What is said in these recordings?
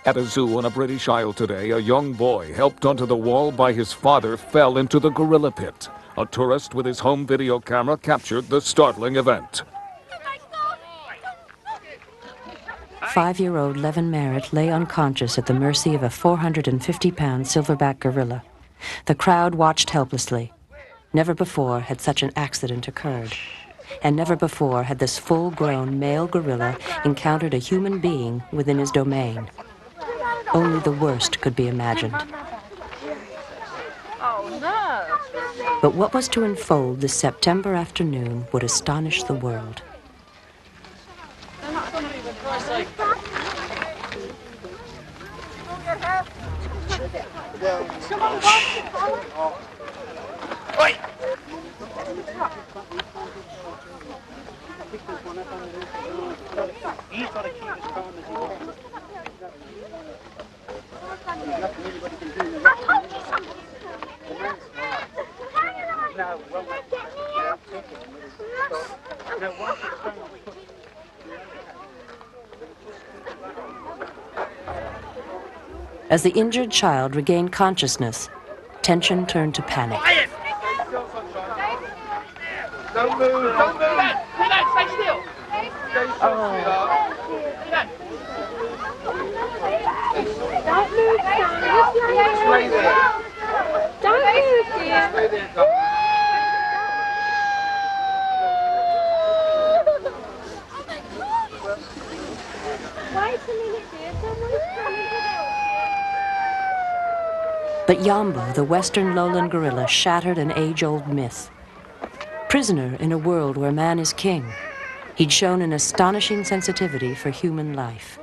At a zoo on a British Isle today, a young boy helped onto the wall by his father fell into the gorilla pit. A tourist with his home video camera captured the startling event. 5-year-old Levin Merritt lay unconscious at the mercy of a 450-pound silverback gorilla. The crowd watched helplessly. Never before had such an accident occurred. And never before had this full-grown male gorilla encountered a human being within his domain. Only the worst could be imagined. Oh, no. But what was to unfold this September afternoon would astonish the world. He's got to keep as calm as he can. Nothing anybody can do. No, well, no, once it's done, we put... As the injured child regained consciousness, tension turned to panic. Quiet! Don't move, don't move! Relax, stay still! Stay still, sweetheart. Don't move, son. Just lay there. Don't move, dear. Stay there, darling. Wait a minute, dear. Someone's coming to help. But Yambo, the western lowland gorilla, shattered an age-old myth. Prisoner in a world where man is king, he'd shown an astonishing sensitivity for human life.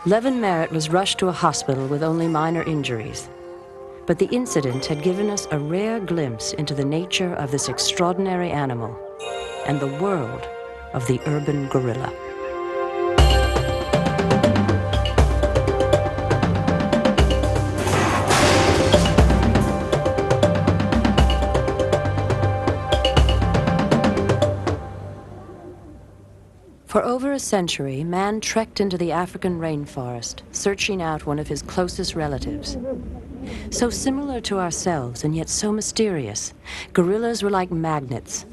Levin Merritt was rushed to a hospital with only minor injuries. But the incident had given us a rare glimpse into the nature of this extraordinary animal and the world of the urban gorilla. For over a century, man trekked into the African rainforest, searching out one of his closest relatives. So similar to ourselves and yet so mysterious, gorillas were like magnets.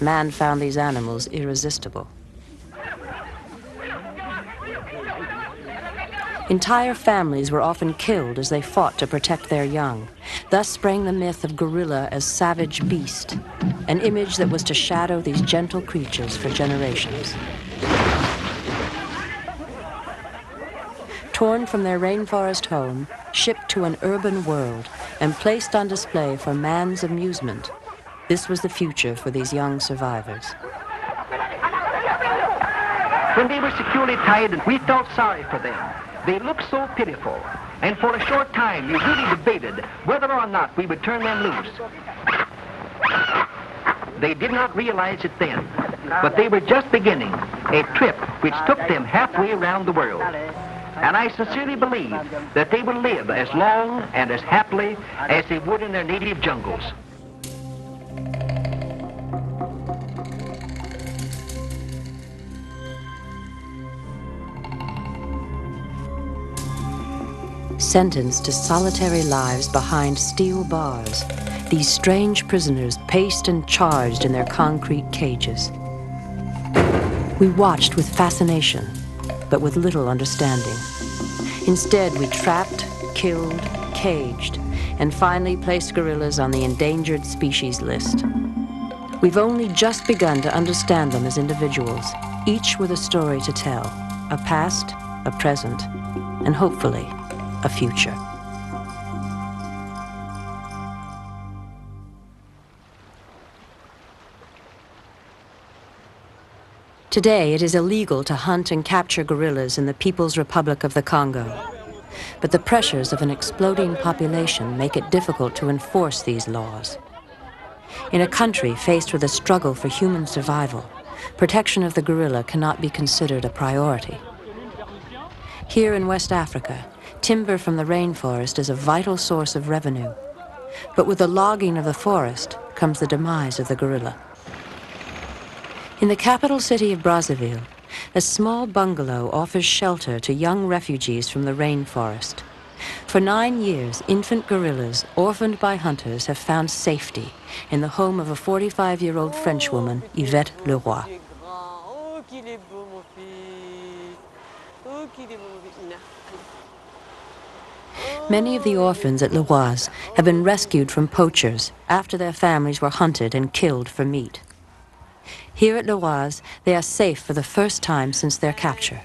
Man found these animals irresistible. Entire families were often killed as they fought to protect their young. Thus sprang the myth of gorilla as savage beast, an image that was to shadow these gentle creatures for generations. Torn from their rainforest home, shipped to an urban world, and placed on display for man's amusement, this was the future for these young survivors. When they were securely tied, we felt sorry for them. They looked so pitiful, and for a short time we really debated whether or not we would turn them loose. They did not realize it then, but they were just beginning a trip which took them halfway around the world. And I sincerely believe that they will live as long and as happily as they would in their native jungles. Sentenced to solitary lives behind steel bars, these strange prisoners paced and charged in their concrete cages. We watched with fascination, but with little understanding. Instead, we trapped, killed, caged, and finally placed gorillas on the endangered species list. We've only just begun to understand them as individuals, each with a story to tell, a past, a present, and hopefully, a future. Today, it is illegal to hunt and capture gorillas in the People's Republic of the Congo. But the pressures of an exploding population make it difficult to enforce these laws. In a country faced with a struggle for human survival, protection of the gorilla cannot be considered a priority. Here in West Africa, timber from the rainforest is a vital source of revenue. But with the logging of the forest, comes the demise of the gorilla. In the capital city of Brazzaville, a small bungalow offers shelter to young refugees from the rainforest. For 9 years, infant gorillas, orphaned by hunters, have found safety in the home of a 45-year-old Frenchwoman, Yvette Leroy. Many of the orphans at Leroy's have been rescued from poachers after their families were hunted and killed for meat. Here at Leroy's, they are safe for the first time since their capture.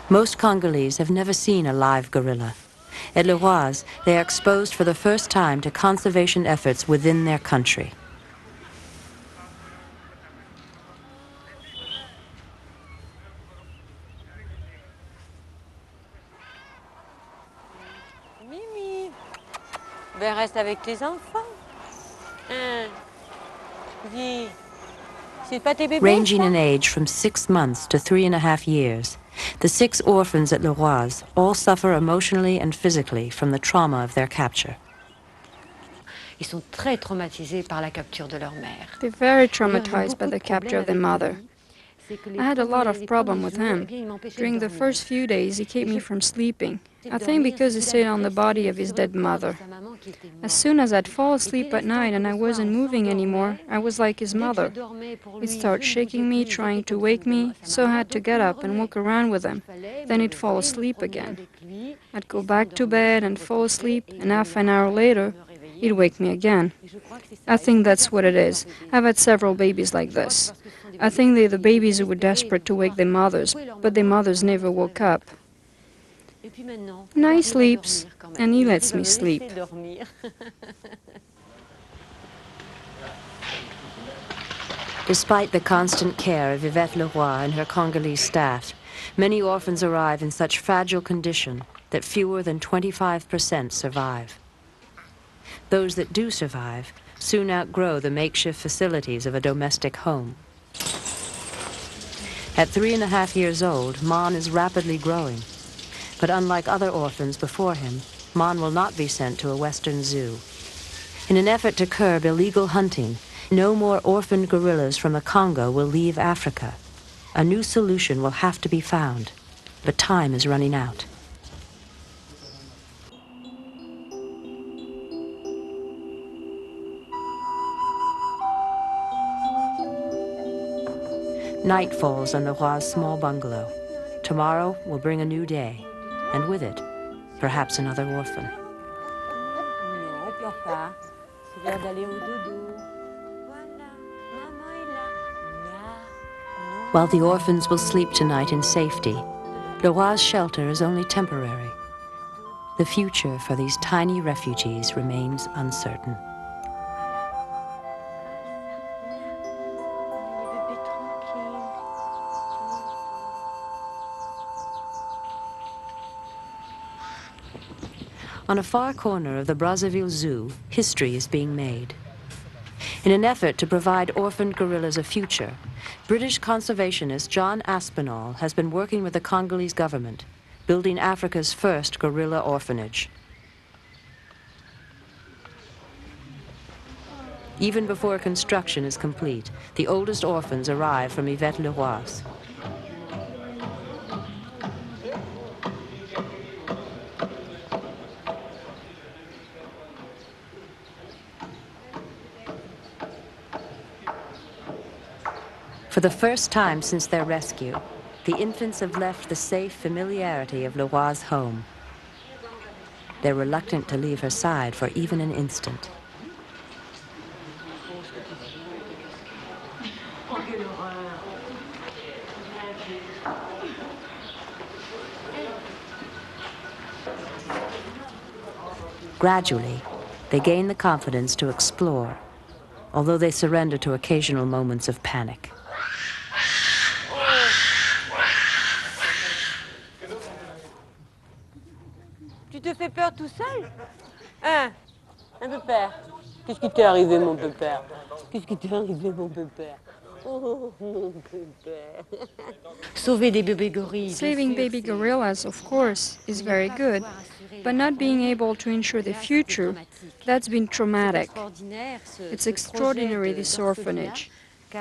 Most Congolese have never seen a live gorilla. At Leroy's, they are exposed for the first time to conservation efforts within their country. Mimi, ben reste avec tes enfants. Dis, c'est pas tes bébés, Ranging ça? in age from 6 months to 3.5 years, the 6 orphans at Leroy's all suffer emotionally and physically from the trauma of their capture. Ils sont très traumatisés par la capture de leur mère. They're very traumatized by the capture of their mother. I had a lot of problem with him. During the first few days, he kept me from sleeping. I think because he stayed on the body of his dead mother. As soon as I'd fall asleep at night and I wasn't moving anymore, I was like his mother. He'd start shaking me, trying to wake me, so I had to get up and walk around with him. Then he'd fall asleep again. I'd go back to bed and fall asleep, and half an hour later, he'd wake me again. I think that's what it is. I've had several babies like this. I think they're the babies who were desperate to wake their mothers, but their mothers never woke up. Now he sleeps, and he lets me sleep. Despite the constant care of Yvette Leroy and her Congolese staff, many orphans arrive in such fragile condition that fewer than 25% survive. Those that do survive soon outgrow the makeshift facilities of a domestic home. At 3.5 years old, Mon is rapidly growing. But unlike other orphans before him, Mon will not be sent to a Western zoo. In an effort to curb illegal hunting, no more orphaned gorillas from the Congo will leave Africa. A new solution will have to be found, but time is running out. Night falls on Leroy's small bungalow. Tomorrow will bring a new day, and with it, perhaps another orphan. Non, pleure pas. C'est l'heure d'aller au dodo. Voilà, maman est là. While the orphans will sleep tonight in safety, Leroy's shelter is only temporary. The future for these tiny refugees remains uncertain. On a far corner of the Brazzaville Zoo, history is being made. In an effort to provide orphaned gorillas a future, British conservationist John Aspinall has been working with the Congolese government, building Africa's first gorilla orphanage. Even before construction is complete, the oldest orphans arrive from Yvette Leroy's. For the first time since their rescue, the infants have left the safe familiarity of Leroy's home. They're reluctant to leave her side for even an instant. Gradually, they gain the confidence to explore, although they surrender to occasional moments of panic. Tu te fais peur tout seul? Hein? Un pépère? Qu'est-ce qui t'est arrivé, mon pépère? Qu'est-ce qui t'est arrivé, mon pépère? Saving baby gorillas, of course, is very good, but not being able to ensure the future, that's been traumatic. It's extraordinary, this orphanage,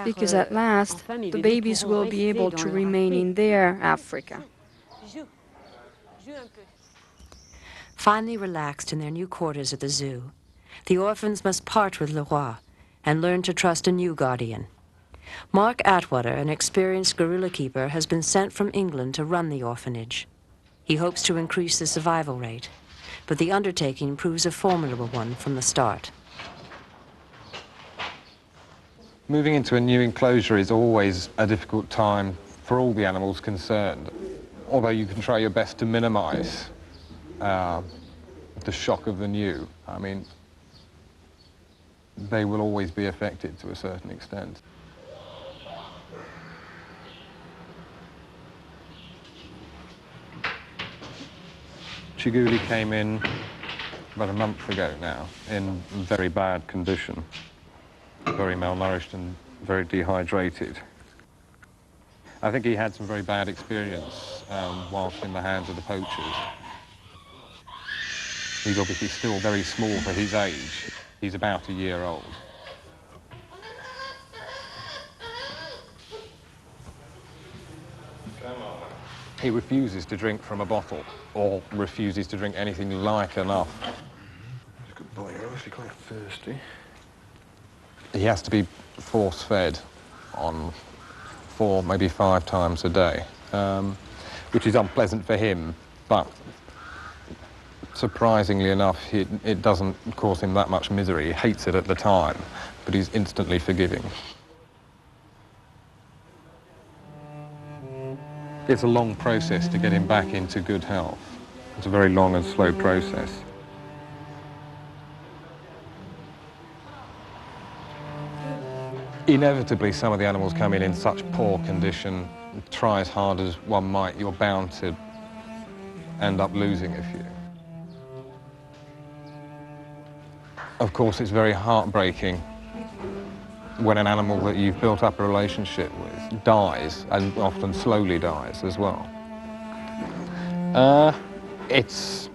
because at last, the babies will be able to remain in their Africa. Finally relaxed in their new quarters at the zoo, the orphans must part with Leroy and learn to trust a new guardian. Mark Atwater, an experienced gorilla keeper, has been sent from England to run the orphanage. He hopes to increase the survival rate, but the undertaking proves a formidable one from the start. Moving into a new enclosure is always a difficult time for all the animals concerned, although you can try your best to minimize the shock of the new. I mean, they will always be affected to a certain extent. Chiguli came in about a month ago now in very bad condition, very malnourished and very dehydrated. I think he had some very bad experience whilst in the hands of the poachers. He's obviously still very small for his age. He's about a year old. He refuses to drink from a bottle or refuses to drink anything like enough. He's a good boy, he's quite thirsty. He has to be force-fed on 4, maybe 5 times a day, which is unpleasant for him, but surprisingly enough, it doesn't cause him that much misery. He hates it at the time, but he's instantly forgiving. It's a long process to get him back into good health. It's a very long and slow process. Inevitably, some of the animals come in such poor condition, try as hard as one might, you're bound to end up losing a few. Of course, it's very heartbreaking when an animal that you've built up a relationship with dies, and often slowly dies as well. It's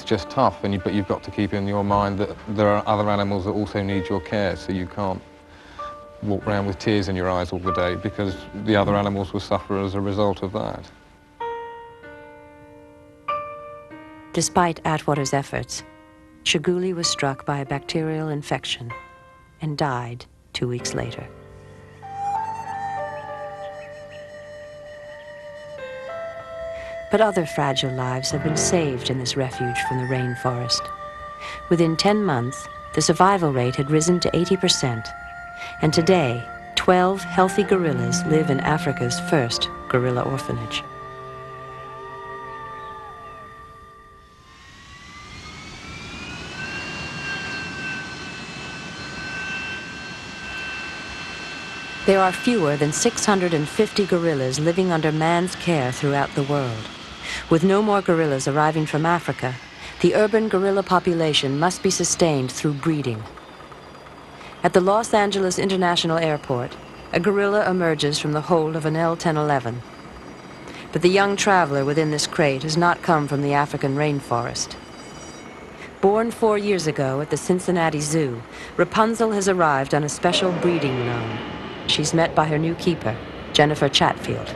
just tough, but you've got to keep in your mind that there are other animals that also need your care, so you can't walk around with tears in your eyes all the day, because the other animals will suffer as a result of that. Despite Atwater's efforts, Chiguli was struck by a bacterial infection and died 2 weeks later. But other fragile lives have been saved in this refuge from the rainforest. Within 10 months, the survival rate had risen to 80%, and today, 12 healthy gorillas live in Africa's first gorilla orphanage. There are fewer than 650 gorillas living under man's care throughout the world. With no more gorillas arriving from Africa, the urban gorilla population must be sustained through breeding. At the Los Angeles International Airport, a gorilla emerges from the hold of an L-1011. But the young traveler within this crate has not come from the African rainforest. Born 4 years ago at the Cincinnati Zoo, Rapunzel has arrived on a special breeding loan. She's met by her new keeper, Jennifer Chatfield.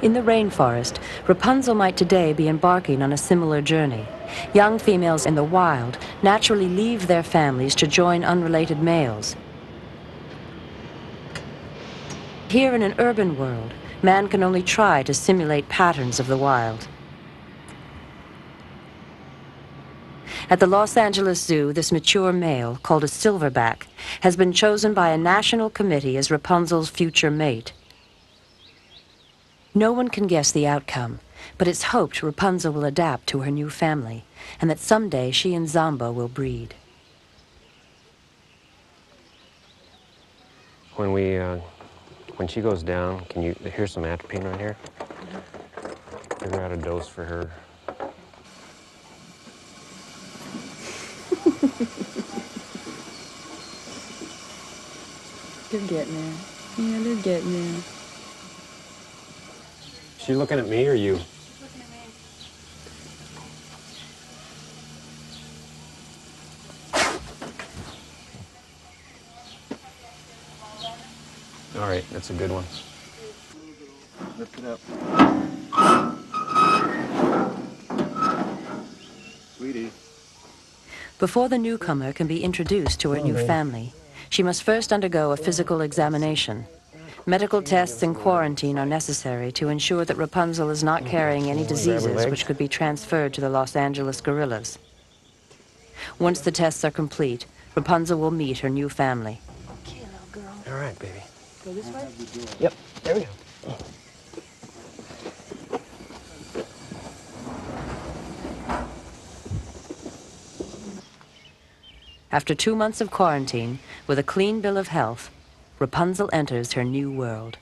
In the rainforest, Rapunzel might today be embarking on a similar journey. Young females in the wild naturally leave their families to join unrelated males. Here in an urban world, man can only try to simulate patterns of the wild. At the Los Angeles Zoo, this mature male, called a silverback, has been chosen by a national committee as Rapunzel's future mate. No one can guess the outcome, but it's hoped Rapunzel will adapt to her new family, and that someday she and Zombo will breed. When she goes down, here's some atropine right here. Figure out a dose for her. They're getting there. Yeah, they're getting there. She looking at me or you? All right, that's a good one. Lift it up. Sweetie. Before the newcomer can be introduced to her new family, she must first undergo a physical examination. Medical tests and quarantine are necessary to ensure that Rapunzel is not carrying any diseases which could be transferred to the Los Angeles gorillas. Once the tests are complete, Rapunzel will meet her new family. Okay, little girl. All right, baby. Go this way? Yep, there we go. After 2 months of quarantine, with a clean bill of health, Rapunzel enters her new world.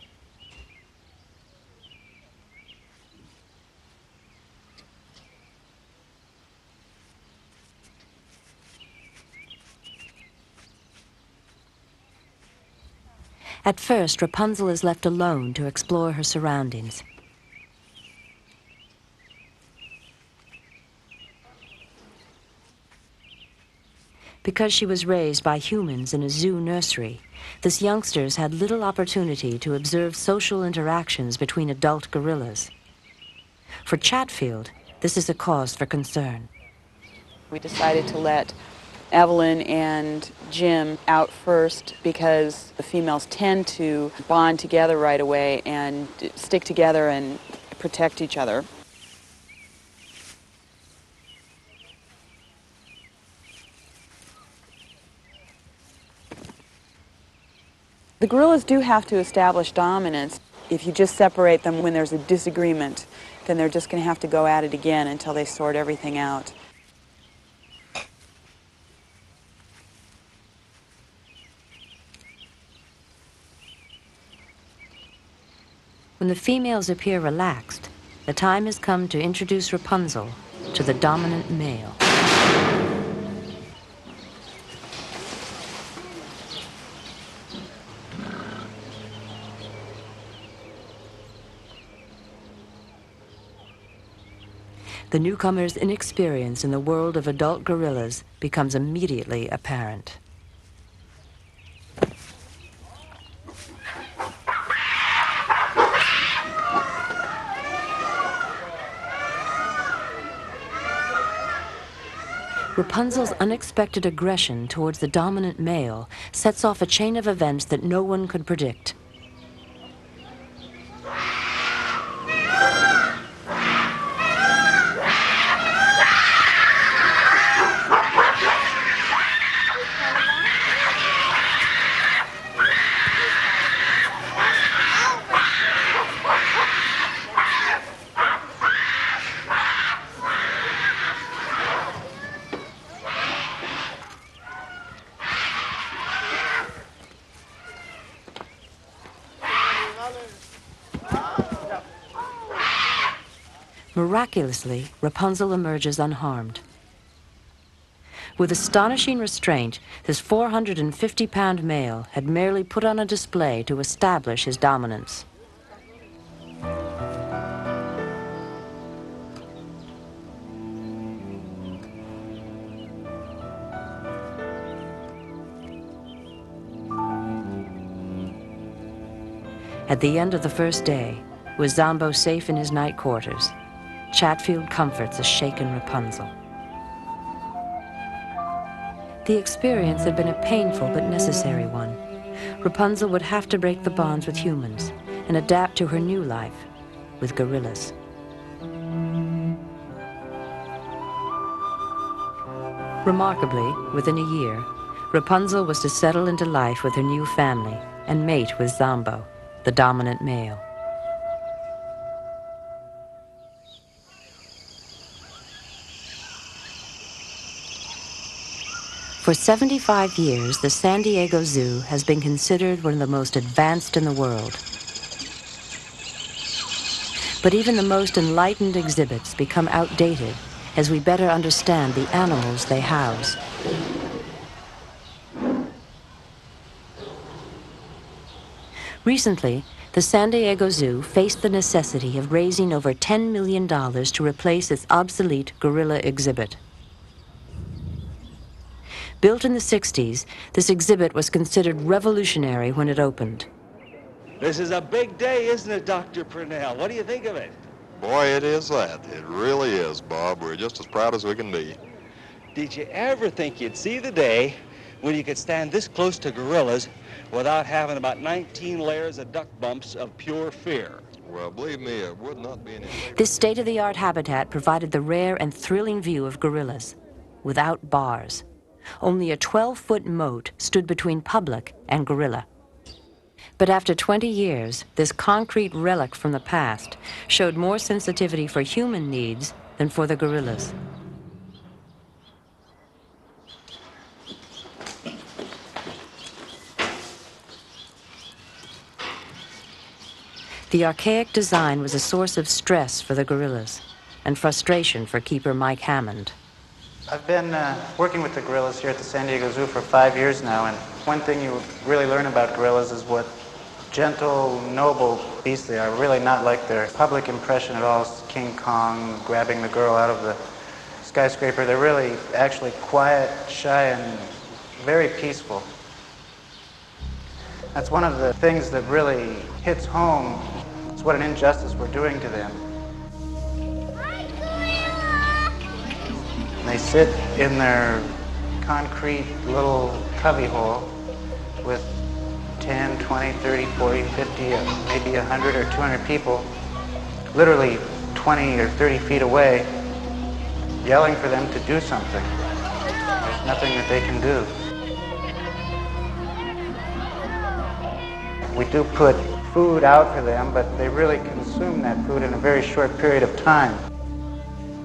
At first, Rapunzel is left alone to explore her surroundings. Because she was raised by humans in a zoo nursery, this youngster's had little opportunity to observe social interactions between adult gorillas. For Chatfield, this is a cause for concern. We decided to let Evelyn and Jim out first because the females tend to bond together right away and stick together and protect each other. The gorillas do have to establish dominance. If you just separate them when there's a disagreement, then they're just going to have to go at it again until they sort everything out. When the females appear relaxed, the time has come to introduce Rapunzel to the dominant male. The newcomer's inexperience in the world of adult gorillas becomes immediately apparent. Rapunzel's unexpected aggression towards the dominant male sets off a chain of events that no one could predict. Miraculously, Rapunzel emerges unharmed. With astonishing restraint, this 450-pound male had merely put on a display to establish his dominance. At the end of the first day, with Zombo safe in his night quarters, Chatfield comforts a shaken Rapunzel. The experience had been a painful but necessary one. Rapunzel would have to break the bonds with humans and adapt to her new life with gorillas. Remarkably, within a year, Rapunzel was to settle into life with her new family and mate with Zombo, the dominant male. For 75 years, the San Diego Zoo has been considered one of the most advanced in the world. But even the most enlightened exhibits become outdated as we better understand the animals they house. Recently, the San Diego Zoo faced the necessity of raising over $10 million to replace its obsolete gorilla exhibit. Built in the 60s, this exhibit was considered revolutionary when it opened. This is a big day, isn't it, Dr. Purnell? What do you think of it? Boy, it is that. It really is, Bob. We're just as proud as we can be. Did you ever think you'd see the day when you could stand this close to gorillas without having about 19 layers of duck bumps of pure fear? Well, believe me, it would not be any... This state-of-the-art habitat provided the rare and thrilling view of gorillas, without bars. Only a 12-foot moat stood between public and gorilla. But after 20 years, this concrete relic from the past showed more sensitivity for human needs than for the gorillas. The archaic design was a source of stress for the gorillas and frustration for keeper Mike Hammond. I've been working with the gorillas here at the San Diego Zoo for 5 years now, and one thing you really learn about gorillas is what gentle, noble beasts they are. Really not like their public impression at all, King Kong grabbing the girl out of the skyscraper. They're really actually quiet, shy, and very peaceful. That's one of the things that really hits home. It's what an injustice we're doing to them. They sit in their concrete little cubbyhole with 10, 20, 30, 40, 50, maybe 100 or 200 people, literally 20 or 30 feet away, yelling for them to do something. There's nothing that they can do. We do put food out for them, but they really consume that food in a very short period of time.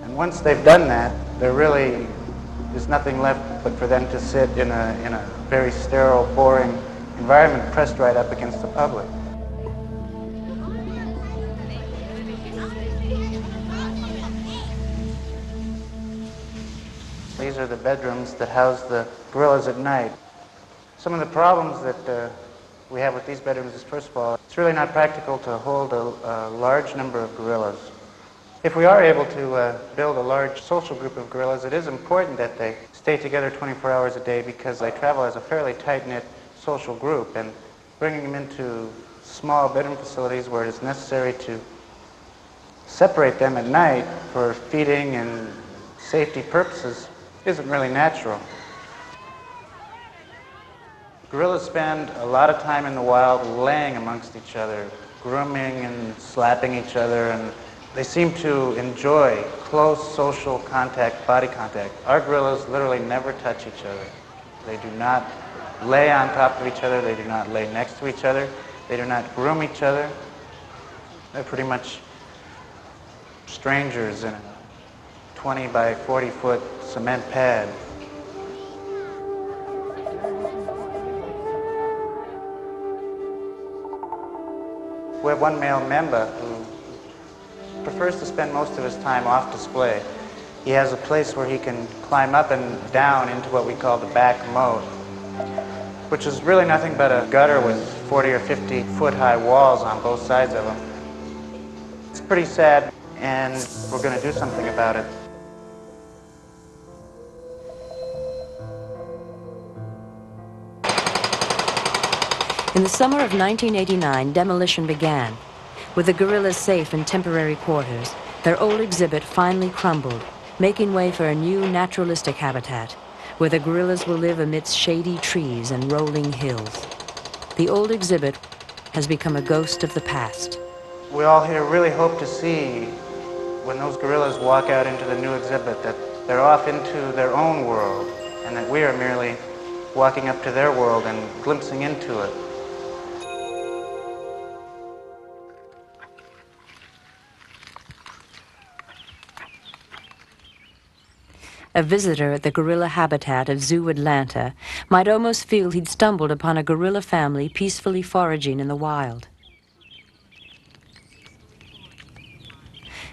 And once they've done that, there's nothing left but for them to sit in a very sterile, boring environment pressed right up against the public. These are the bedrooms that house the gorillas at night. Some of the problems that we have with these bedrooms is, first of all, it's really not practical to hold a large number of gorillas. If we are able to build a large social group of gorillas, it is important that they stay together 24 hours a day because they travel as a fairly tight-knit social group, and bringing them into small bedroom facilities where it is necessary to separate them at night for feeding and safety purposes isn't really natural. Gorillas spend a lot of time in the wild laying amongst each other, grooming and slapping each other, and they seem to enjoy close social contact, body contact. Our gorillas literally never touch each other. They do not lay on top of each other. They do not lay next to each other. They do not groom each other. They're pretty much strangers in a 20 by 40 foot cement pad. We have one male member who prefers to spend most of his time off display. He has a place where he can climb up and down into what we call the back moat, which is really nothing but a gutter with 40 or 50 foot high walls on both sides of him. It's pretty sad, and we're going to do something about it. In the summer of 1989, demolition began. With the gorillas safe in temporary quarters, their old exhibit finally crumbled, making way for a new naturalistic habitat, where the gorillas will live amidst shady trees and rolling hills. The old exhibit has become a ghost of the past. We all here really hope to see, when those gorillas walk out into the new exhibit, that they're off into their own world, and that we are merely walking up to their world and glimpsing into it. A visitor at the gorilla habitat of Zoo Atlanta might almost feel he'd stumbled upon a gorilla family peacefully foraging in the wild.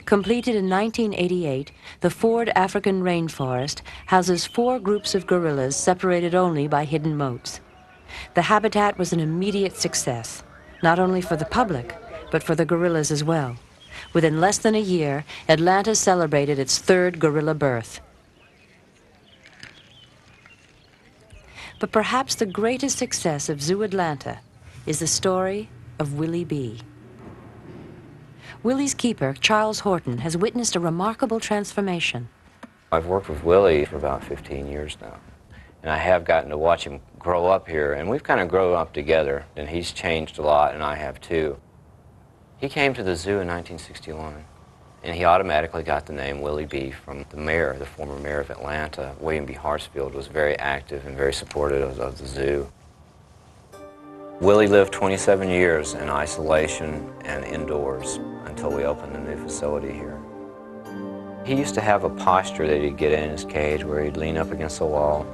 Completed in 1988, the Ford African rainforest houses 4 groups of gorillas separated only by hidden moats. The habitat was an immediate success. not only for the public, but for the gorillas as well. Within less than a year, Atlanta celebrated its third gorilla birth. But perhaps the greatest success of Zoo Atlanta is the story of Willie B. Willie's keeper, Charles Horton, has witnessed a remarkable transformation. I've worked with Willie for about 15 years now, and I have gotten to watch him grow up here, and we've kind of grown up together, and he's changed a lot, and I have too. He came to the zoo in 1961, and he automatically got the name Willie B. from the mayor, the former mayor of Atlanta. William B. Hartsfield was very active and very supportive of the zoo. Willie lived 27 years in isolation and indoors until we opened the new facility here. He used to have a posture that he'd get in his cage where he'd lean up against the wall,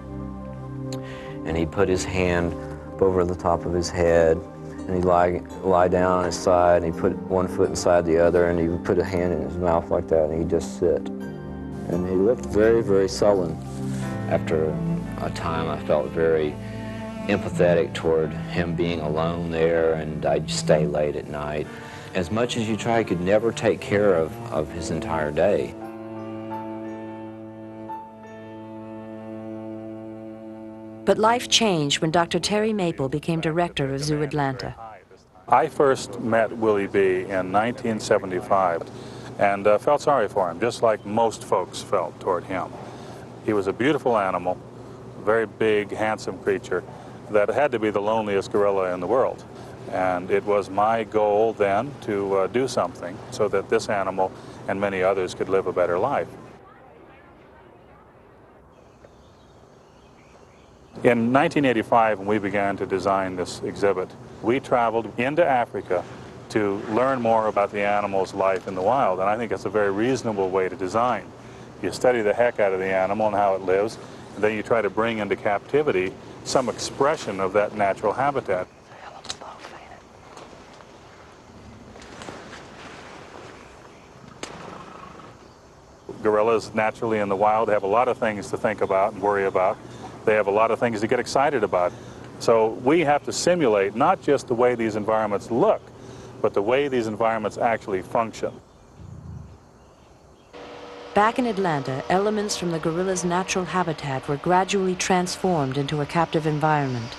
and he'd put his hand over the top of his head, and he'd lie down on his side, and he'd put one foot inside the other, and he would put a hand in his mouth like that, and he'd just sit. And he looked very, very sullen. After a time, I felt very empathetic toward him being alone there, and I'd stay late at night. As much as you try, you could never take care of his entire day. But life changed when Dr. Terry Maple became director of Zoo Atlanta. I first met Willie B. in 1975 and felt sorry for him, just like most folks felt toward him. He was a beautiful animal, very big, handsome creature that had to be the loneliest gorilla in the world. And it was my goal then to do something so that this animal and many others could live a better life. In 1985, when we began to design this exhibit, we traveled into Africa to learn more about the animal's life in the wild, and I think it's a very reasonable way to design. You study the heck out of the animal and how it lives, and then you try to bring into captivity some expression of that natural habitat. Gorillas naturally in the wild have a lot of things to think about and worry about. They have a lot of things to get excited about. So we have to simulate not just the way these environments look, but the way these environments actually function. Back in Atlanta, elements from the gorilla's natural habitat were gradually transformed into a captive environment.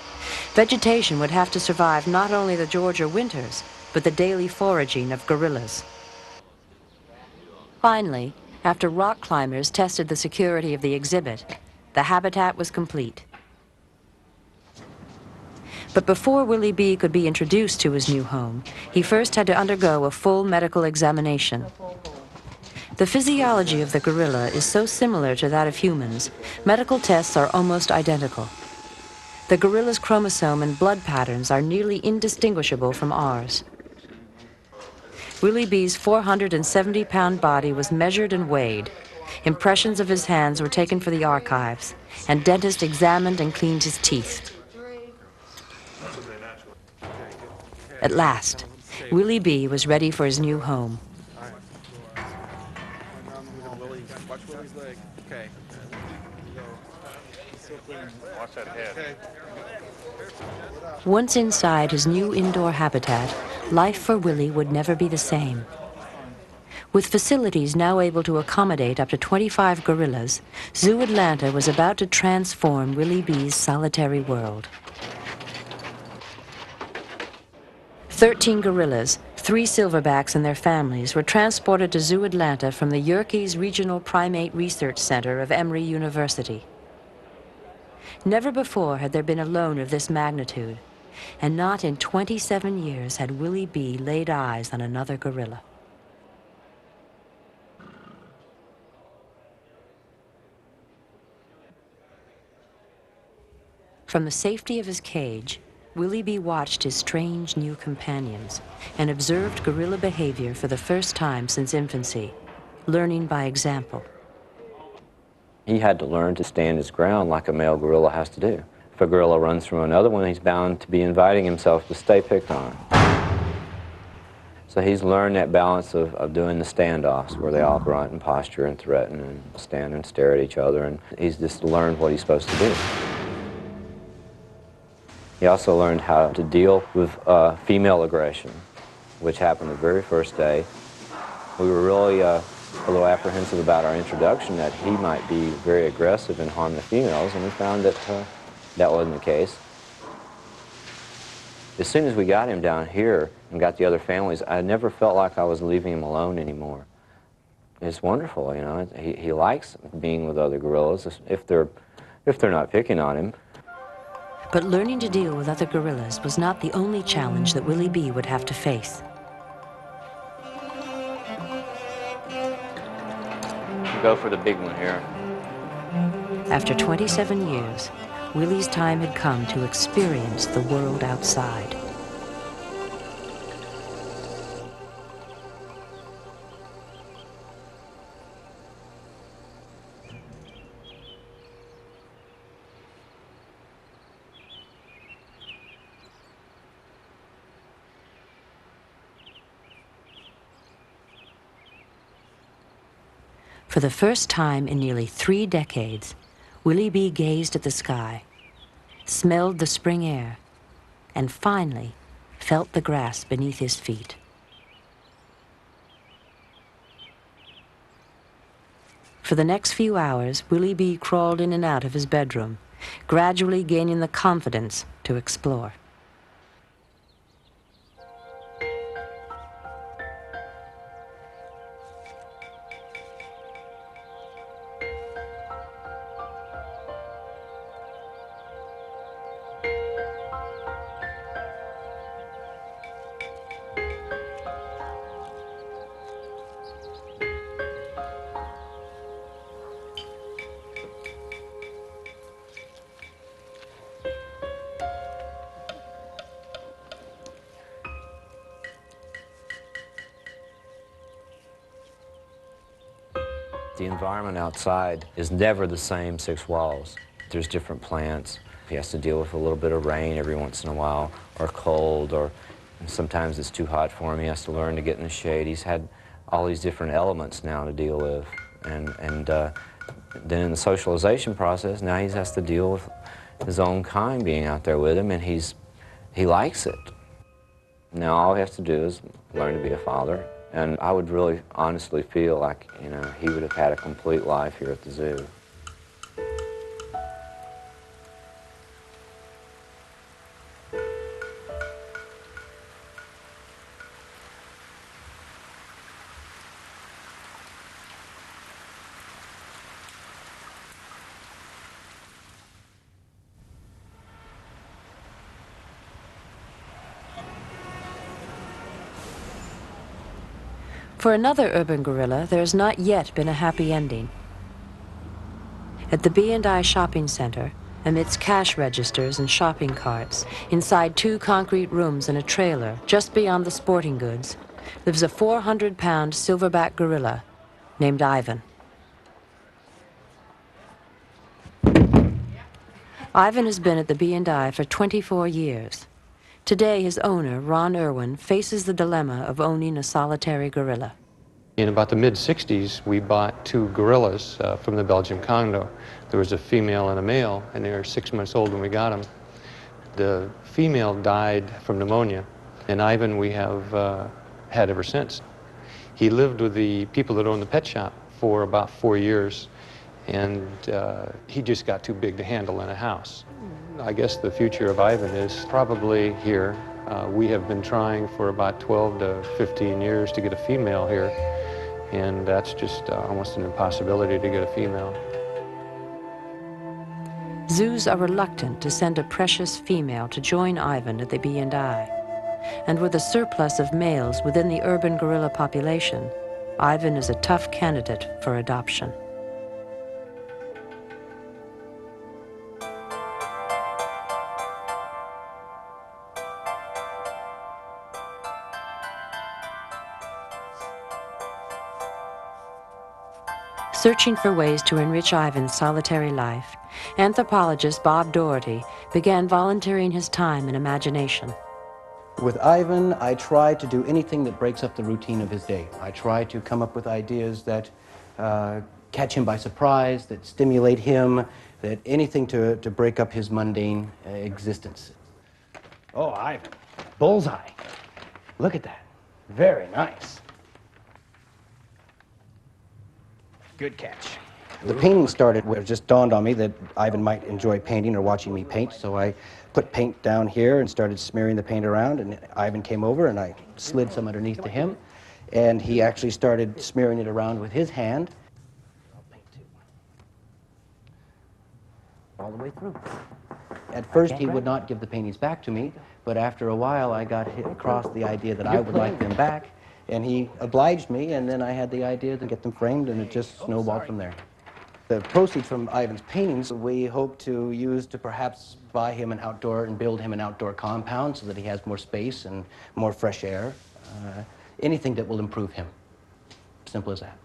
Vegetation would have to survive not only the Georgia winters, but the daily foraging of gorillas. Finally, after rock climbers tested the security of the exhibit, the habitat was complete. But before Willie B. could be introduced to his new home, he first had to undergo a full medical examination. The physiology of the gorilla is so similar to that of humans, medical tests are almost identical. The gorilla's chromosome and blood patterns are nearly indistinguishable from ours. Willie B.'s 470-pound body was measured and weighed. Impressions of his hands were taken for the archives, and dentists examined and cleaned his teeth. At last, Willie B. was ready for his new home. Once inside his new indoor habitat, life for Willie would never be the same. With facilities now able to accommodate up to 25 gorillas, Zoo Atlanta was about to transform Willie B.'s solitary world. 13 gorillas, 3 silverbacks and their families were transported to Zoo Atlanta from the Yerkes Regional Primate Research Center of Emory University. Never before had there been a loan of this magnitude, and not in 27 years had Willie B. laid eyes on another gorilla. From the safety of his cage, Willie B. watched his strange new companions and observed gorilla behavior for the first time since infancy, learning by example. He had to learn to stand his ground like a male gorilla has to do. If a gorilla runs from another one, he's bound to be inviting himself to stay picked on. So he's learned that balance of doing the standoffs where they all grunt and posture and threaten and stand and stare at each other, and he's just learned what he's supposed to do. He also learned how to deal with female aggression, which happened the very first day. We were really a little apprehensive about our introduction, that he might be very aggressive and harm the females, and we found that that wasn't the case. As soon as we got him down here and got the other families, I never felt like I was leaving him alone anymore. It's wonderful, you know. He likes being with other gorillas if they're not picking on him. But learning to deal with other gorillas was not the only challenge that Willie B would have to face. Go for the big one here. After 27 years, Willie's time had come to experience the world outside. For the first time in nearly 3 decades, Willie B gazed at the sky, smelled the spring air, and finally felt the grass beneath his feet. For the next few hours, Willie B crawled in and out of his bedroom, gradually gaining the confidence to explore. The environment outside is never the same 6 walls. There's different plants. He has to deal with a little bit of rain every once in a while, or cold, or sometimes it's too hot for him. He has to learn to get in the shade. He's had all these different elements now to deal with. And then in the socialization process, now he has to deal with his own kind being out there with him, and he likes it. Now all he has to do is learn to be a father. And I would really honestly feel like, you know, he would have had a complete life here at the zoo. For another urban gorilla, there has not yet been a happy ending. At the B&I shopping center, amidst cash registers and shopping carts, inside 2 concrete rooms and a trailer just beyond the sporting goods, lives a 400-pound silverback gorilla named Ivan. Ivan has been at the B&I for 24 years. Today, his owner, Ron Irwin, faces the dilemma of owning a solitary gorilla. In about the mid-60s, we bought 2 gorillas from the Belgian Congo. There was a female and a male, and they were 6 months old when we got them. The female died from pneumonia, and Ivan we have had ever since. He lived with the people that owned the pet shop for about 4 years, and he just got too big to handle in a house. I guess the future of Ivan is probably here. We have been trying for about 12 to 15 years to get a female here, and that's just almost an impossibility to get a female. Zoos are reluctant to send a precious female to join Ivan at the B&I. And with a surplus of males within the urban gorilla population, Ivan is a tough candidate for adoption. Searching for ways to enrich Ivan's solitary life, anthropologist Bob Doherty began volunteering his time and imagination. With Ivan, I try to do anything that breaks up the routine of his day. I try to come up with ideas that catch him by surprise, that stimulate him, that anything to break up his mundane existence. Oh, Ivan. Bullseye. Look at that. Very nice. Good catch. The painting started where it just dawned on me that Ivan might enjoy painting or watching me paint, so I put paint down here and started smearing the paint around, and Ivan came over and I slid some underneath to him, and he actually started smearing it around with his hand. All the way through. At first, he would not give the paintings back to me, but after a while, I got hit across the idea that I would like them back, and he obliged me, and then I had the idea to get them framed, and it just snowballed from there. The proceeds from Ivan's paintings, we hope to use to perhaps buy him an outdoor and build him an outdoor compound so that he has more space and more fresh air. Anything that will improve him. Simple as that.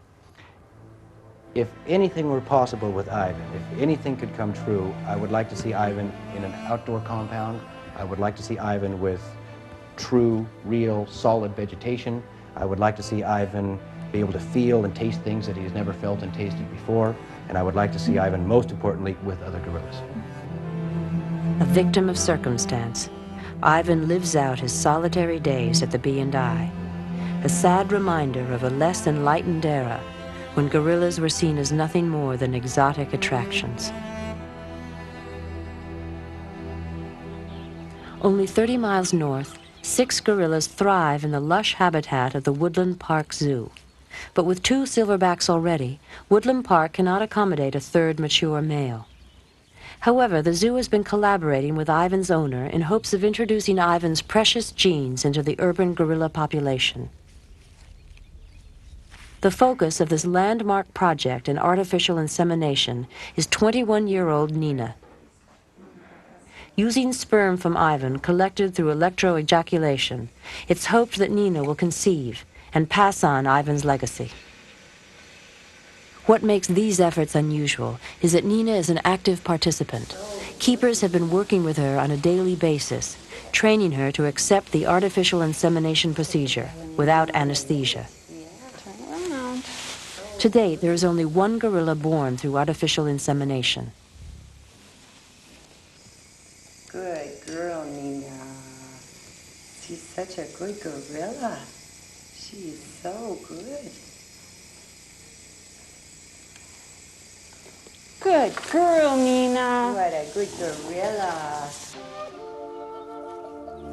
If anything were possible with Ivan, if anything could come true, I would like to see Ivan in an outdoor compound. I would like to see Ivan with true, real, solid vegetation. I would like to see Ivan be able to feel and taste things that he's never felt and tasted before. And I would like to see Ivan, most importantly, with other gorillas. A victim of circumstance, Ivan lives out his solitary days at the B&I, a sad reminder of a less enlightened era when gorillas were seen as nothing more than exotic attractions. Only 30 miles north, 6 gorillas thrive in the lush habitat of the Woodland Park Zoo. But with 2 silverbacks already, Woodland Park cannot accommodate a third mature male. However, the zoo has been collaborating with Ivan's owner in hopes of introducing Ivan's precious genes into the urban gorilla population. The focus of this landmark project in artificial insemination is 21-year-old Nina. Using sperm from Ivan collected through electroejaculation, it's hoped that Nina will conceive and pass on Ivan's legacy. What makes these efforts unusual is that Nina is an active participant. Keepers have been working with her on a daily basis, training her to accept the artificial insemination procedure without anesthesia. To date, there is only 1 gorilla born through artificial insemination. Good girl, Nina. She's such a good gorilla. She is so good. Good girl, Nina. What a good gorilla.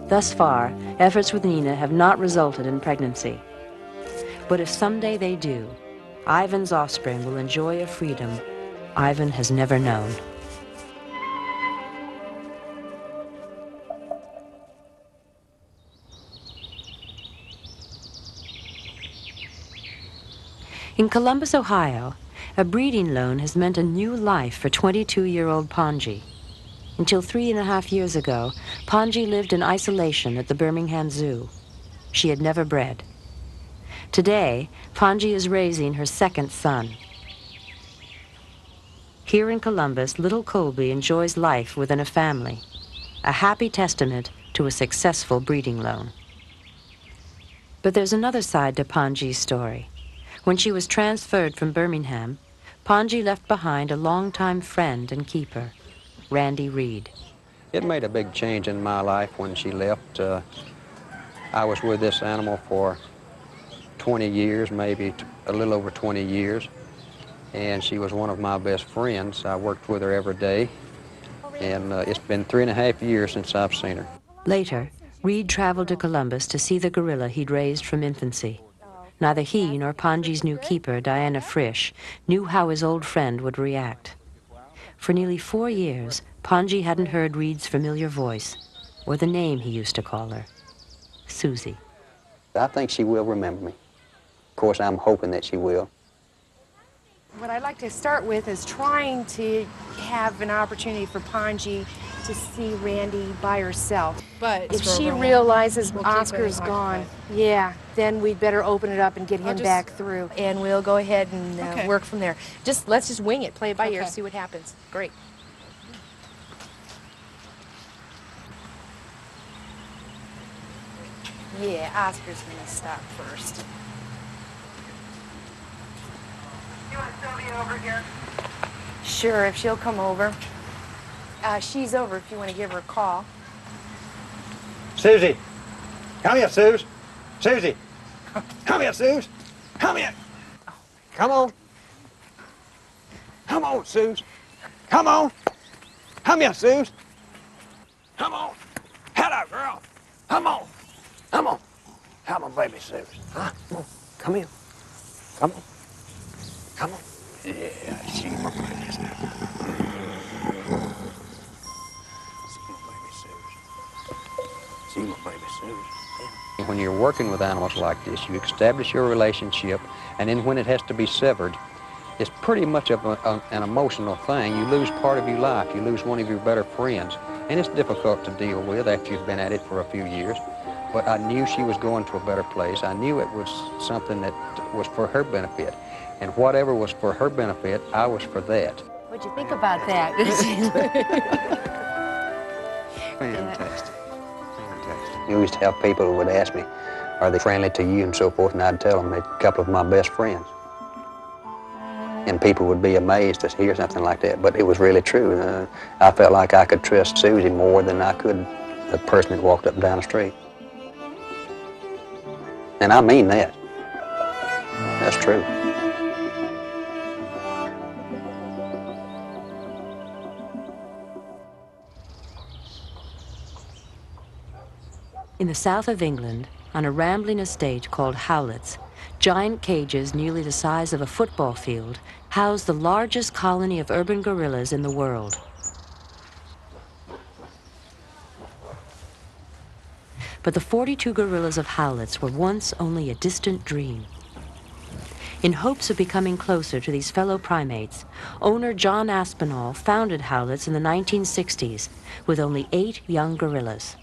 Thus far, efforts with Nina have not resulted in pregnancy. But if someday they do, Ivan's offspring will enjoy a freedom Ivan has never known. In Columbus, Ohio, a breeding loan has meant a new life for 22-year-old Ponji. Until 3.5 years ago, Ponji lived in isolation at the Birmingham Zoo. She had never bred. Today, Ponji is raising her 2nd son. Here in Columbus, little Colby enjoys life within a family, a happy testament to a successful breeding loan. But there's another side to Ponji's story. When she was transferred from Birmingham, Ponji left behind a longtime friend and keeper, Randy Reed. It made a big change in my life when she left. I was with this animal for 20 years, maybe a little over 20 years, and she was one of my best friends. I worked with her every day, and it's been 3.5 years since I've seen her. Later, Reed traveled to Columbus to see the gorilla he'd raised from infancy. Neither he nor Ponji's new keeper, Diana Frisch, knew how his old friend would react. For nearly 4 years, Ponji hadn't heard Reed's familiar voice, or the name he used to call her, Susie. I think she will remember me. Of course, I'm hoping that she will. What I'd like to start with is trying to have an opportunity for Ponji to see Randy by herself. But if she realizes Oscar's gone, yeah, then we'd better open it up and get him back through. And we'll go ahead and work from there. Let's just wing it, play it by ear, see what happens. Great. Yeah, Oscar's gonna stop first. You want Sylvia over here? Sure, if she'll come over. She's over if you want to give her a call. Susie! Come here, Suze! Susie! Come here, Suze! Come here! Come on! Come on, Suze! Come on! Come here, Suze! Come on! Hello, girl! Come on! Come on! Come on, baby Suze. Huh? Come on. Come here. Come on. Come on. Yeah, she's my baby Suze. She's my baby Suze. When you're working with animals like this, you establish your relationship, and then when it has to be severed, it's pretty much of an emotional thing. You lose part of your life. You lose one of your better friends. And it's difficult to deal with after you've been at it for a few years. But I knew she was going to a better place. I knew it was something that was for her benefit. And whatever was for her benefit, I was for that. What'd you think about that? Fantastic. Fantastic. You used to have people who would ask me, are they friendly to you and so forth, and I'd tell them they're a couple of my best friends. And people would be amazed to hear something like that, but it was really true. I felt like I could trust Susie more than I could the person that walked up and down the street. And I mean that. That's true. In the south of England, on a rambling estate called Howlett's, giant cages nearly the size of a football field house the largest colony of urban gorillas in the world. But the 42 gorillas of Howlett's were once only a distant dream. In hopes of becoming closer to these fellow primates, owner John Aspinall founded Howlett's in the 1960s with only 8 young gorillas.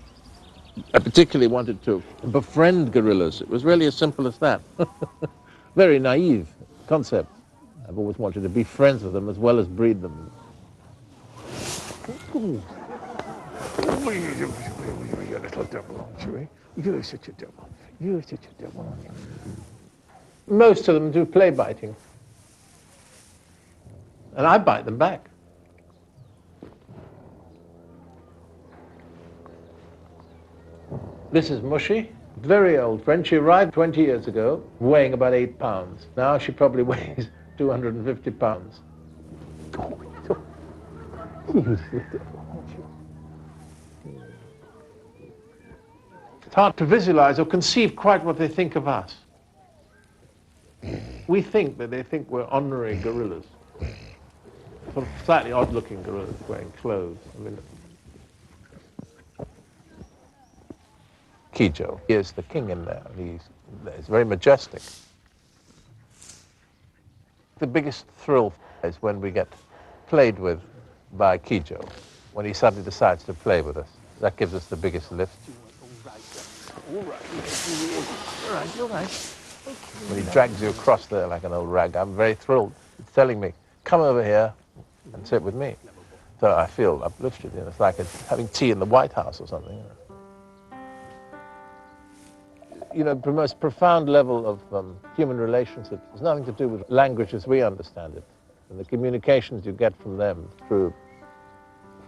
I particularly wanted to befriend gorillas. It was really as simple as that. Very naive concept. I've always wanted to be friends with them as well as breed them. Ooh. You're a little devil, aren't you? You're such a devil. You're such a devil, aren't you? Most of them do play biting. And I bite them back. This is Mushy, very old friend. She arrived 20 years ago, weighing about 8 pounds. Now she probably weighs 250 pounds. It's hard to visualize or conceive quite what they think of us. We think that they think we're honorary gorillas. Sort of slightly odd-looking gorillas wearing clothes. I mean, Kijo is the king in there. He's very majestic. The biggest thrill is when we get played with by Kijo, when he suddenly decides to play with us. That gives us the biggest lift. All right, you're right. When he drags you across there like an old rag, I'm very thrilled. It's telling me, come over here and sit with me. So I feel uplifted. You know, it's like having tea in the White House or something. You know, the most profound level of human relationships has nothing to do with language as we understand it. And the communications you get from them through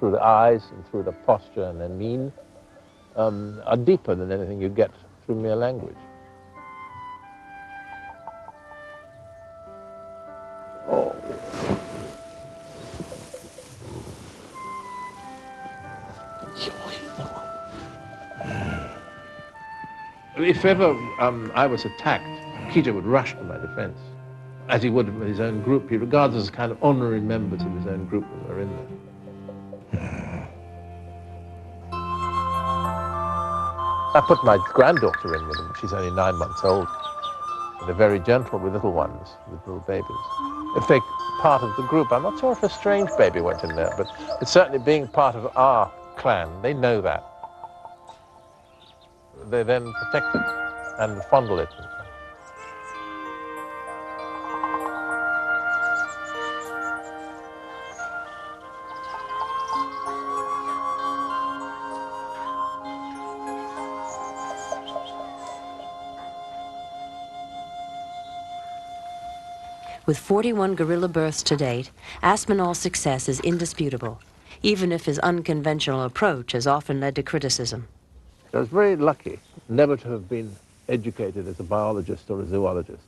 the eyes and through the posture and their mien are deeper than anything you get through mere language. Oh. If ever I was attacked, Kijo would rush to my defense, as he would with his own group. He regards us as kind of honorary members of his own group when we're in there. I put my granddaughter in with him. She's only 9 months old. And they're very gentle with little ones, with little babies. If they're part of the group, I'm not sure if a strange baby went in there, but it's certainly being part of our clan. They know that. They then protect it and fondle it. With 41 gorilla births to date, Aspinall's success is indisputable, even if his unconventional approach has often led to criticism. I was very lucky never to have been educated as a biologist or a zoologist.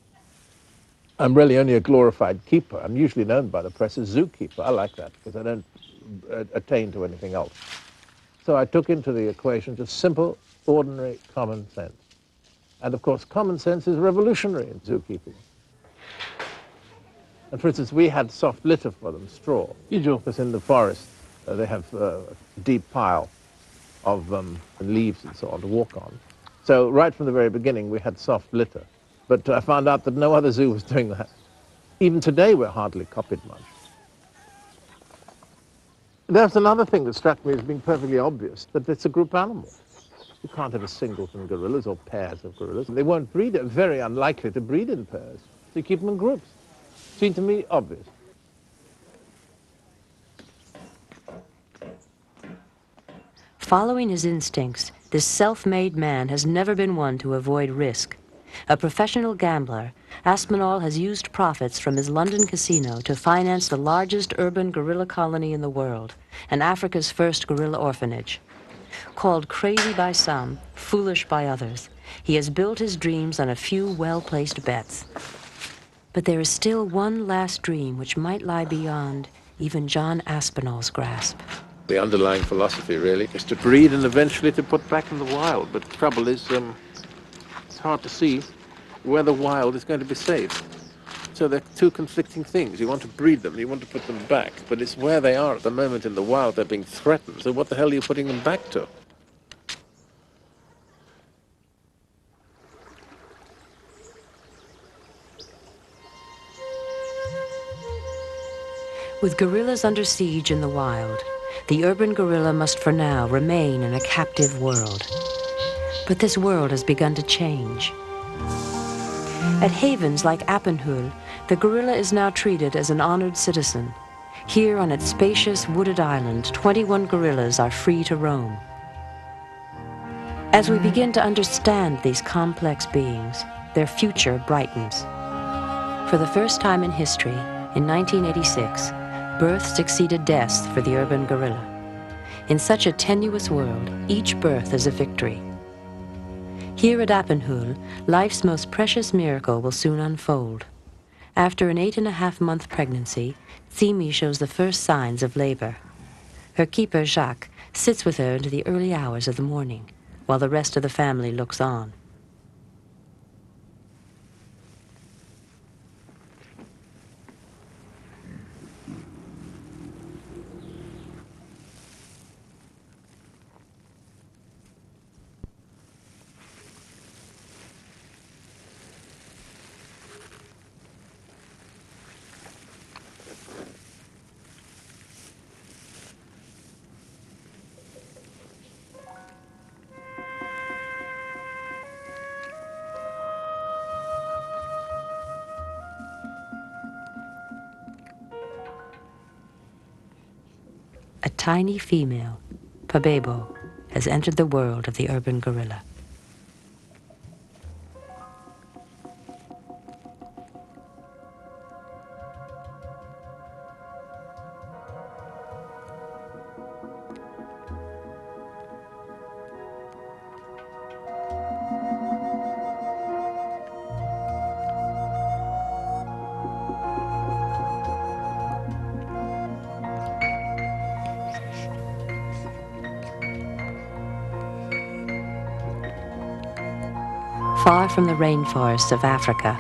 I'm really only a glorified keeper. I'm usually known by the press as zookeeper. I like that because I don't attain to anything else. So I took into the equation just simple, ordinary common sense. And of course, common sense is revolutionary in zookeeping. And for instance, we had soft litter for them, straw. Because in the forest, they have a deep pile of leaves and so on to walk on. So right from the very beginning, we had soft litter. But I found out that no other zoo was doing that. Even today, we're hardly copied much. There's another thing that struck me as being perfectly obvious, that it's a group animal. You can't have a singleton gorillas or pairs of gorillas. They won't breed, they're very unlikely to breed in pairs. So you keep them in groups. Seemed to me obvious. Following his instincts, this self-made man has never been one to avoid risk. A professional gambler, Aspinall has used profits from his London casino to finance the largest urban gorilla colony in the world, and Africa's first gorilla orphanage. Called crazy by some, foolish by others, he has built his dreams on a few well-placed bets. But there is still one last dream which might lie beyond even John Aspinall's grasp. The underlying philosophy, really, is to breed and eventually to put back in the wild. But the trouble is, it's hard to see where the wild is going to be safe. So they're two conflicting things. You want to breed them, you want to put them back, but it's where they are at the moment in the wild. They're being threatened. So what the hell are you putting them back to? With gorillas under siege in the wild, the urban gorilla must for now remain in a captive world. But this world has begun to change. At havens like Appenhul, the gorilla is now treated as an honored citizen. Here on its spacious wooded island, 21 gorillas are free to roam. As we begin to understand these complex beings, their future brightens. For the first time in history, in 1986, birth succeeded death for the urban gorilla. In such a tenuous world, each birth is a victory. Here at Appenhul, life's most precious miracle will soon unfold. After an 8.5-month pregnancy, Tsimi shows the first signs of labor. Her keeper, Jacques, sits with her into the early hours of the morning, while the rest of the family looks on. A tiny female, Pabebo, has entered the world of the urban gorilla. Far from the rainforests of Africa,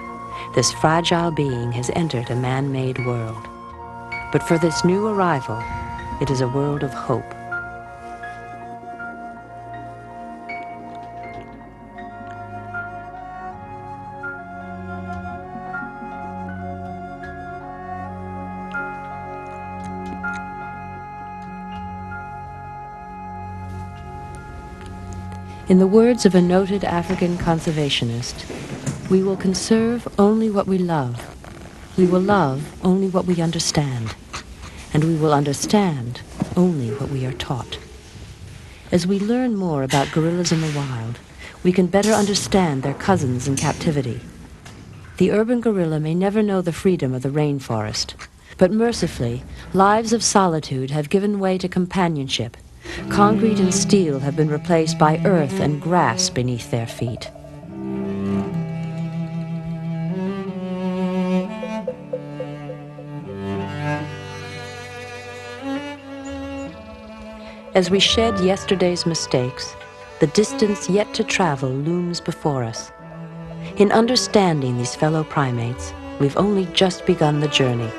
this fragile being has entered a man-made world. But for this new arrival, it is a world of hope. In the words of a noted African conservationist, we will conserve only what we love. We will love only what we understand. And we will understand only what we are taught. As we learn more about gorillas in the wild, we can better understand their cousins in captivity. The urban gorilla may never know the freedom of the rainforest, but mercifully, lives of solitude have given way to companionship, Concrete and steel have been replaced by earth and grass beneath their feet. As we shed yesterday's mistakes, the distance yet to travel looms before us. In understanding these fellow primates, we've only just begun the journey.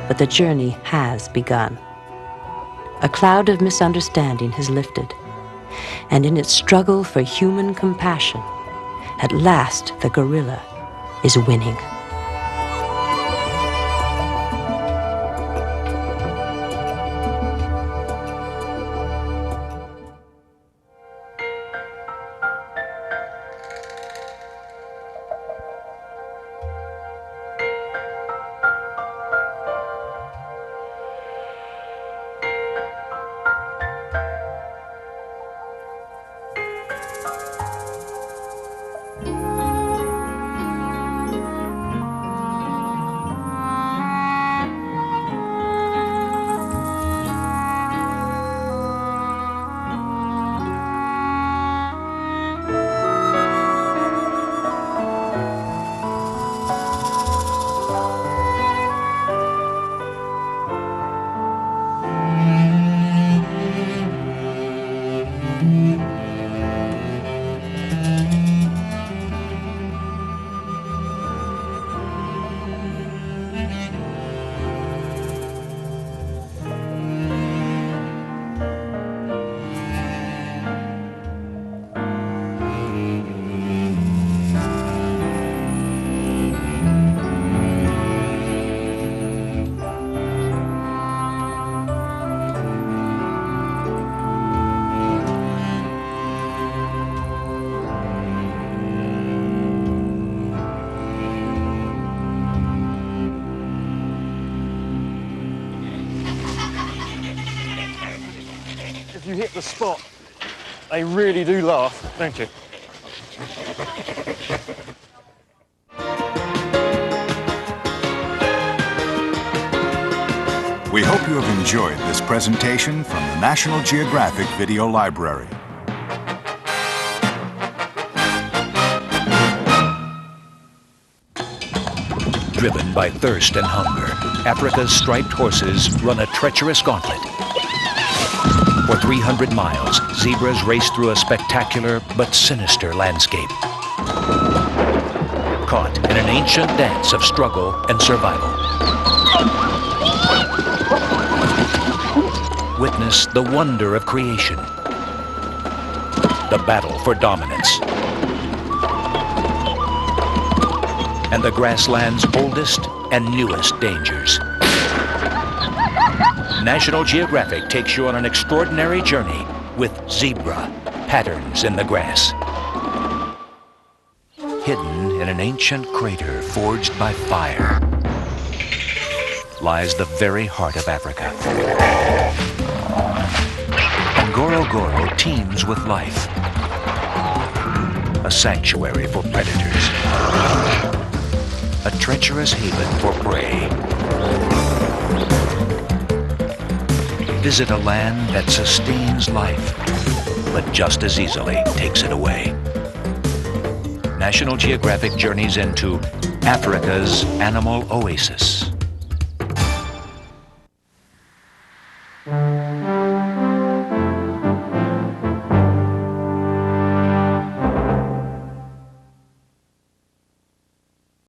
But the journey has begun. A cloud of misunderstanding has lifted, and in its struggle for human compassion, at last the gorilla is winning. If you hit the spot, they really do laugh, don't you? We hope you have enjoyed this presentation from the National Geographic Video Library. Driven by thirst and hunger, Africa's striped horses run a treacherous gauntlet. For 300 miles, zebras race through a spectacular but sinister landscape. Caught in an ancient dance of struggle and survival. Witness the wonder of creation. The battle for dominance. And the grassland's oldest and newest dangers. National Geographic takes you on an extraordinary journey with zebra, patterns in the grass. Hidden in an ancient crater forged by fire lies the very heart of Africa. And Ngorongoro teems with life. A sanctuary for predators. A treacherous haven for prey. Visit a land that sustains life, but just as easily takes it away. National Geographic journeys into Africa's animal oasis.